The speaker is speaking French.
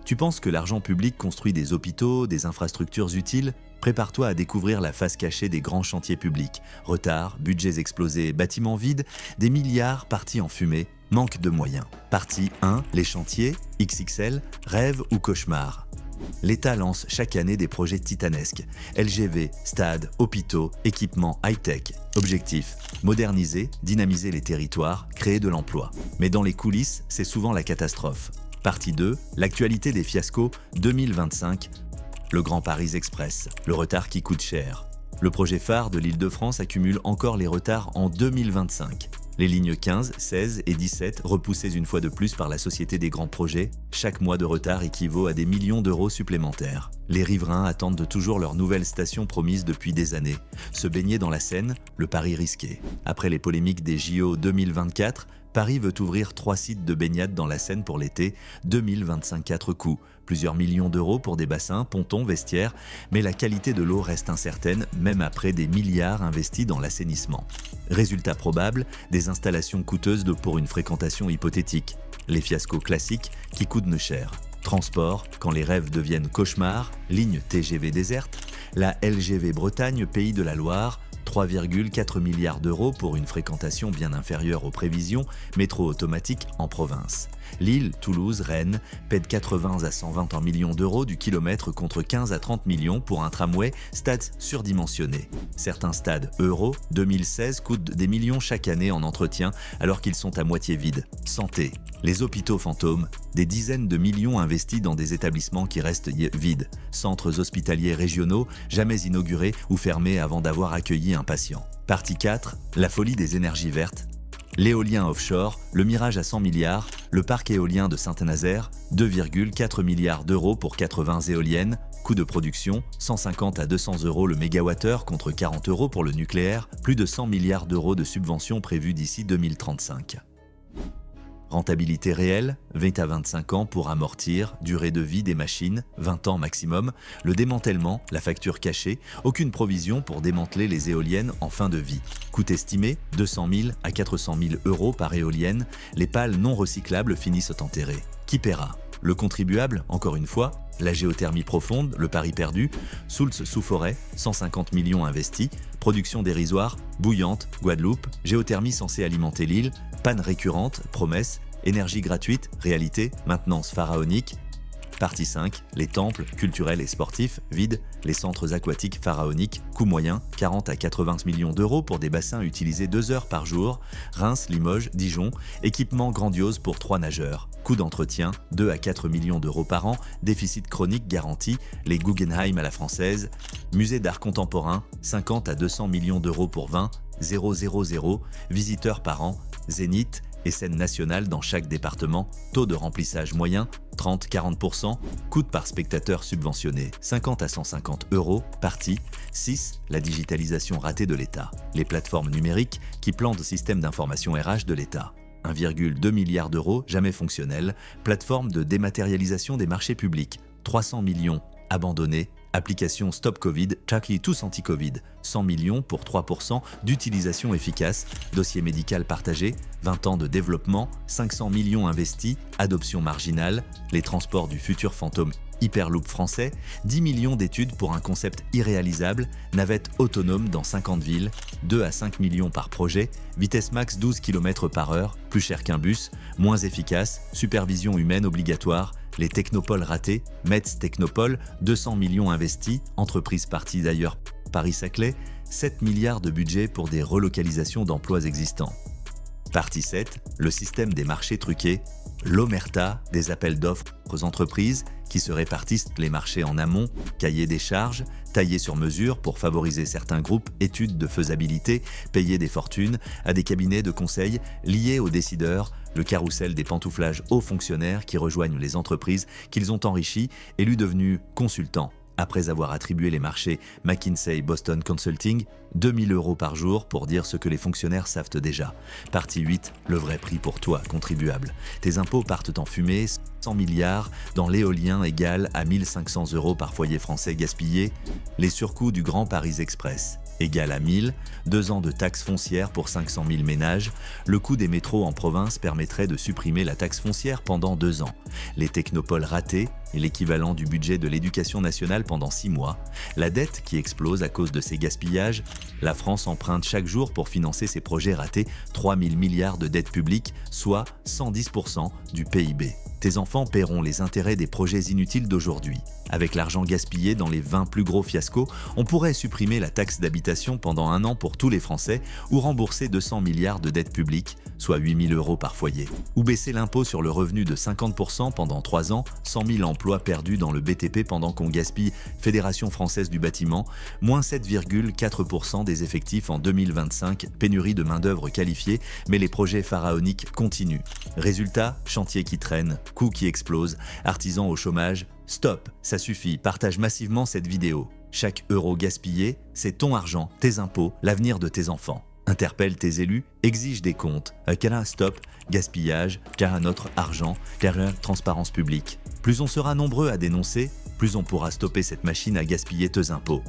Tu penses que l'argent public construit des hôpitaux, des infrastructures utiles? Prépare-toi à découvrir la face cachée des grands chantiers publics. Retards, budgets explosés, bâtiments vides, des milliards partis en fumée, manque de moyens. Partie 1, les chantiers, XXL, rêve ou cauchemar. L'État lance chaque année des projets titanesques. LGV, stades, hôpitaux, équipements high-tech. Objectif, moderniser, dynamiser les territoires, créer de l'emploi. Mais dans les coulisses, c'est souvent la catastrophe. Partie 2, l'actualité des fiascos 2025. Le Grand Paris Express, le retard qui coûte cher. Le projet phare de l'Île-de-France accumule encore les retards en 2025. Les lignes 15, 16 et 17, repoussées une fois de plus par la Société des grands projets, chaque mois de retard équivaut à des millions d'euros supplémentaires. Les riverains attendent toujours leur nouvelle station promise depuis des années. Se baigner dans la Seine, le pari risqué. Après les polémiques des JO 2024, Paris veut ouvrir 3 sites de baignade dans la Seine pour l'été 2025. Coût, plusieurs millions d'euros pour des bassins, pontons, vestiaires, mais la qualité de l'eau reste incertaine même après des milliards investis dans l'assainissement. Résultat probable, des installations coûteuses pour une fréquentation hypothétique. Les fiascos classiques qui coûtent cher. Transport, quand les rêves deviennent cauchemars, ligne TGV déserte, la LGV Bretagne, Pays de la Loire, 3,4 milliards d'euros pour une fréquentation bien inférieure aux prévisions, métro automatique en province. Lille, Toulouse, Rennes paient de 80 à 120 en millions d'euros du kilomètre contre 15 à 30 millions pour un tramway, stade surdimensionné. Certains stades Euro 2016 coûtent des millions chaque année en entretien alors qu'ils sont à moitié vides. Santé, les hôpitaux fantômes, des dizaines de millions investis dans des établissements qui restent vides. Centres hospitaliers régionaux jamais inaugurés ou fermés avant d'avoir accueilli un patient. Partie 4, la folie des énergies vertes. L'éolien offshore, le mirage à 100 milliards, le parc éolien de Saint-Nazaire, 2,4 milliards d'euros pour 80 éoliennes, coût de production, 150 à 200 euros le mégawattheure contre 40 euros pour le nucléaire, plus de 100 milliards d'euros de subventions prévues d'ici 2035. Rentabilité réelle, 20 à 25 ans pour amortir, durée de vie des machines, 20 ans maximum, le démantèlement, la facture cachée, aucune provision pour démanteler les éoliennes en fin de vie. Coût estimé, 200 000 à 400 000 euros par éolienne, les pales non recyclables finissent enterrées. Qui paiera? Le contribuable, encore une fois, la géothermie profonde, le pari perdu, Soultz sous forêt, 150 millions investis, production dérisoire, bouillante, Guadeloupe, géothermie censée alimenter l'île, panne récurrente, promesse, énergie gratuite, réalité, maintenance pharaonique. Partie 5, les temples culturels et sportifs, vides, les centres aquatiques pharaoniques, coût moyen, 40 à 80 millions d'euros pour des bassins utilisés 2 heures par jour, Reims, Limoges, Dijon, équipement grandiose pour 3 nageurs, coût d'entretien, 2 à 4 millions d'euros par an, déficit chronique garanti, les Guggenheim à la française, musée d'art contemporain, 50 à 200 millions d'euros pour 20, 000 visiteurs par an, Zénith et scène nationale dans chaque département, taux de remplissage moyen 30-40%, coût par spectateur subventionné 50 à 150 euros, partie 6, la digitalisation ratée de l'État, les plateformes numériques qui plantent système d'information RH de l'État. 1,2 milliard d'euros, jamais fonctionnels, plateforme de dématérialisation des marchés publics, 300 millions, abandonnés, application Stop Covid, Chucky tous anti-Covid, 100 millions pour 3% d'utilisation efficace, dossier médical partagé, 20 ans de développement, 500 millions investis, adoption marginale, les transports du futur fantôme Hyperloop français, 10 millions d'études pour un concept irréalisable, navette autonome dans 50 villes, 2 à 5 millions par projet, vitesse max 12 km/h, plus cher qu'un bus, moins efficace, supervision humaine obligatoire, les technopoles ratés, Metz Technopole, 200 millions investis, entreprise partie d'ailleurs Paris-Saclay, 7 milliards de budget pour des relocalisations d'emplois existants. Partie 7, le système des marchés truqués, l'omerta des appels d'offres aux entreprises qui se répartissent les marchés en amont, cahier des charges, taillés sur mesure pour favoriser certains groupes, études de faisabilité, payer des fortunes à des cabinets de conseil liés aux décideurs, le carrousel des pantouflages hauts fonctionnaires qui rejoignent les entreprises qu'ils ont enrichies, élus devenus consultants. Après avoir attribué les marchés McKinsey Boston Consulting, 2000 euros par jour pour dire ce que les fonctionnaires savent déjà. Partie 8, le vrai prix pour toi, contribuable. Tes impôts partent en fumée, 100 milliards dans l'éolien égal à 1500 euros par foyer français gaspillé. Les surcoûts du Grand Paris Express égal à 1000, 2 ans de taxes foncières pour 500 000 ménages. Le coût des métros en province permettrait de supprimer la taxe foncière pendant 2 ans. Les technopoles ratés, et l'équivalent du budget de l'éducation nationale pendant 6 mois, la dette qui explose à cause de ces gaspillages, la France emprunte chaque jour pour financer ses projets ratés 3 000 milliards de dettes publiques, soit 110% du PIB. Tes enfants paieront les intérêts des projets inutiles d'aujourd'hui. Avec l'argent gaspillé dans les 20 plus gros fiascos, on pourrait supprimer la taxe d'habitation pendant 1 an pour tous les Français ou rembourser 200 milliards de dettes publiques, soit 8 000 € par foyer. Ou baisser l'impôt sur le revenu de 50% pendant 3 ans, 100 000 emplois perdus dans le BTP pendant qu'on gaspille Fédération française du bâtiment, moins 7,4% des effectifs en 2025, pénurie de main-d'œuvre qualifiée, mais les projets pharaoniques continuent. Résultat, chantier qui traîne, coûts qui explosent, artisans au chômage. Stop, ça suffit, partage massivement cette vidéo. Chaque euro gaspillé, c'est ton argent, tes impôts, l'avenir de tes enfants. Interpelle tes élus, exige des comptes. Car un stop, gaspillage, car un autre argent, car une transparence publique. Plus on sera nombreux à dénoncer, plus on pourra stopper cette machine à gaspiller tes impôts.